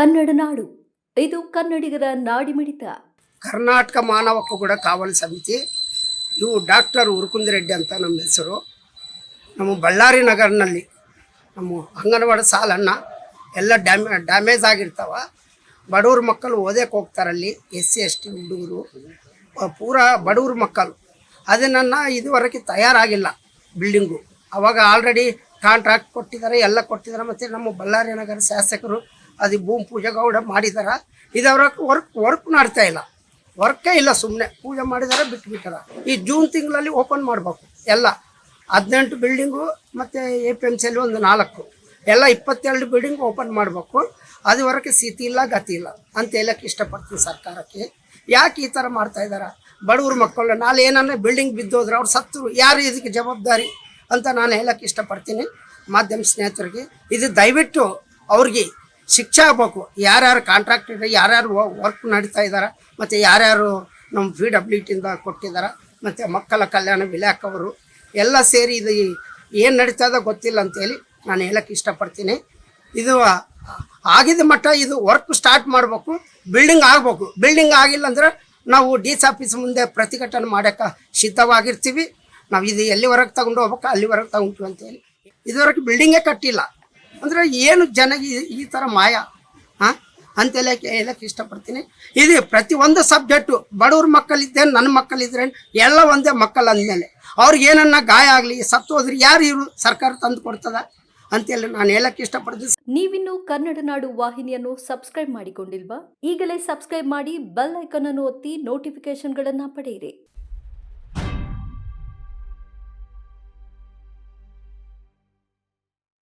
ಕನ್ನಡ ನಾಡು, ಇದು ಕನ್ನಡಿಗರ ನಾಡಿಮಿಡಿತ. ಕರ್ನಾಟಕ ಮಾನವ ಹಕ್ಕುಗಳ ಕಾವಲು ಸಮಿತಿ. ಇವು ಡಾಕ್ಟರ್ ಉರುಕುಂದಿರೆಡ್ಡಿ ಅಂತ ನಮ್ಮ ಹೆಸರು. ನಮ್ಮ ಬಳ್ಳಾರಿ ನಗರನಲ್ಲಿ ನಮ್ಮ ಅಂಗನವಾಡಿ ಸಾಲನ್ನು ಎಲ್ಲ ಡ್ಯಾಮೇಜ್ ಆಗಿರ್ತಾವ. ಬಡವ್ರ ಮಕ್ಕಳು ಓದಕ್ಕೆ ಹೋಗ್ತಾರಲ್ಲಿ, SC ST ಹುಡುಗರು, ಪೂರಾ ಬಡವ್ರ ಮಕ್ಕಳು. ಅದನ್ನು ಇದುವರೆಗೆ ತಯಾರಾಗಿಲ್ಲ ಬಿಲ್ಡಿಂಗು. ಅವಾಗ ಆಲ್ರೆಡಿ ಕಾಂಟ್ರಾಕ್ಟ್ ಕೊಟ್ಟಿದ್ದಾರೆ, ಎಲ್ಲ ಕೊಟ್ಟಿದ್ದಾರೆ. ಮತ್ತು ನಮ್ಮ ಬಳ್ಳಾರಿ ನಗರ ಶಾಸಕರು ಅದು ಭೂಮಿ ಪೂಜೆ ಗೌಡ ಮಾಡಿದಾರೆ. ಇದವ್ರ ವರ್ಕ್ ಮಾಡ್ತಾ ಇಲ್ಲ, ವರ್ಕೇ ಇಲ್ಲ, ಸುಮ್ಮನೆ ಪೂಜೆ ಮಾಡಿದಾರೆ ಬಿಟ್ಬಿಟ್ಟಾರ. ಈ ಜೂನ್ ತಿಂಗಳಲ್ಲಿ ಓಪನ್ ಮಾಡಬೇಕು ಎಲ್ಲ 18 ಬಿಲ್ಡಿಂಗು ಮತ್ತು APMC ಒಂದು 4 ಎಲ್ಲ 22 ಬಿಲ್ಡಿಂಗ್ ಓಪನ್ ಮಾಡಬೇಕು. ಅದುವರೆಗೆ ಸ್ಥಿತಿ ಇಲ್ಲ ಗತಿ ಇಲ್ಲ ಅಂತ ಹೇಳಕ್ಕೆ ಇಷ್ಟಪಡ್ತೀನಿ ಸರ್ಕಾರಕ್ಕೆ. ಯಾಕೆ ಈ ಥರ ಮಾಡ್ತಾಯಿದ್ದಾರೆ? ಬಡವ್ರ ಮಕ್ಕಳು ನಾಳೆ ಏನನ್ನ ಬಿಲ್ಡಿಂಗ್ ಬಿದ್ದೋದ್ರೆ ಅವ್ರು ಸತ್ತು ಯಾರು ಇದಕ್ಕೆ ಜವಾಬ್ದಾರಿ ಅಂತ ನಾನು ಹೇಳಕ್ಕೆ ಇಷ್ಟಪಡ್ತೀನಿ ಮಾಧ್ಯಮ ಸ್ನೇಹಿತರಿಗೆ. ಇದು ದಯವಿಟ್ಟು ಅವ್ರಿಗೆ ಶಿಕ್ಷೆ ಆಗಬೇಕು. ಯಾರ್ಯಾರು ಕಾಂಟ್ರಾಕ್ಟ್ ಇದೆ, ಯಾರ್ಯಾರು ವರ್ಕ್ ನಡೀತಾ ಇದ್ದಾರೆ, ಮತ್ತು ಯಾರ್ಯಾರು ನಮ್ಮ PWDಯಿಂದ ಕೊಟ್ಟಿದ್ದಾರೆ, ಮತ್ತು ಮಕ್ಕಳ ಕಲ್ಯಾಣ ಇಲಾಖೆಯವರು ಎಲ್ಲ ಸೇರಿ ಇದು ಏನು ನಡೀತಾ ಇದೆ ಗೊತ್ತಿಲ್ಲ ಅಂತೇಳಿ ನಾನು ಹೇಳಕ್ಕೆ ಇಷ್ಟಪಡ್ತೀನಿ. ಇದು ಆಗಿದ ಮಟ್ಟ ಇದು ವರ್ಕ್ ಸ್ಟಾರ್ಟ್ ಮಾಡಬೇಕು, ಬಿಲ್ಡಿಂಗ್ ಆಗಬೇಕು. ಬಿಲ್ಡಿಂಗ್ ಆಗಿಲ್ಲ ಅಂದ್ರೆ ನಾವು DC ಆಫೀಸ್ ಮುಂದೆ ಪ್ರತಿಭಟನೆ ಮಾಡೋಕ್ಕೆ ಸಿದ್ಧವಾಗಿರ್ತೀವಿ. ನಾವು ಇದು ಎಲ್ಲಿವರೆಗೆ ತಗೊಂಡು ಹೋಗ್ಬೇಕು ಅಲ್ಲಿವರೆಗೆ ತಗೊಂಡು ಅಂತೇಳಿ. ಇದುವರೆಗೆ ಬಿಲ್ಡಿಂಗೇ ಕಟ್ಟಿಲ್ಲ ಅಂದರೆ ಏನು ಜನಗೆ ಈ ಥರ ಮಾಯ ಅಂತೆಲ್ಲ ಹೇಳಕ್ಕೆ ಇಷ್ಟಪಡ್ತೀನಿ. ಇದು ಪ್ರತಿಯೊಂದು ಸಬ್ಜೆಕ್ಟು ಬಡವ್ರ ಮಕ್ಕಳಿದ್ದೆ ನನ್ನ ಮಕ್ಕಳಿದ್ರೆ ಎಲ್ಲ ಒಂದೇ ಮಕ್ಕಳು ಅಂದಮೇಲೆ ಅವ್ರಿಗೆ ಏನನ್ನ ಗಾಯ ಆಗಲಿ ಸತ್ತು ಹೋದ್ರಿ ಯಾರು ಇವರು ಸರ್ಕಾರ ತಂದು ಕೊಡ್ತದ ಅಂತೇಳಿ ನಾನು ಹೇಳಕ್ಕೆ ಇಷ್ಟಪಡ್ತೀನಿ. ನೀವಿನ್ನು ಕನ್ನಡ ನಾಡು ವಾಹಿನಿಯನ್ನು ಸಬ್ಸ್ಕ್ರೈಬ್ ಮಾಡಿಕೊಂಡಿಲ್ವಾ? ಈಗಲೇ ಸಬ್ಸ್ಕ್ರೈಬ್ ಮಾಡಿ, ಬೆಲ್ ಐಕಾನ್ ಅನ್ನು ಒತ್ತಿ ನೋಟಿಫಿಕೇಶನ್ಗಳನ್ನು ಪಡೆಯಿರಿ.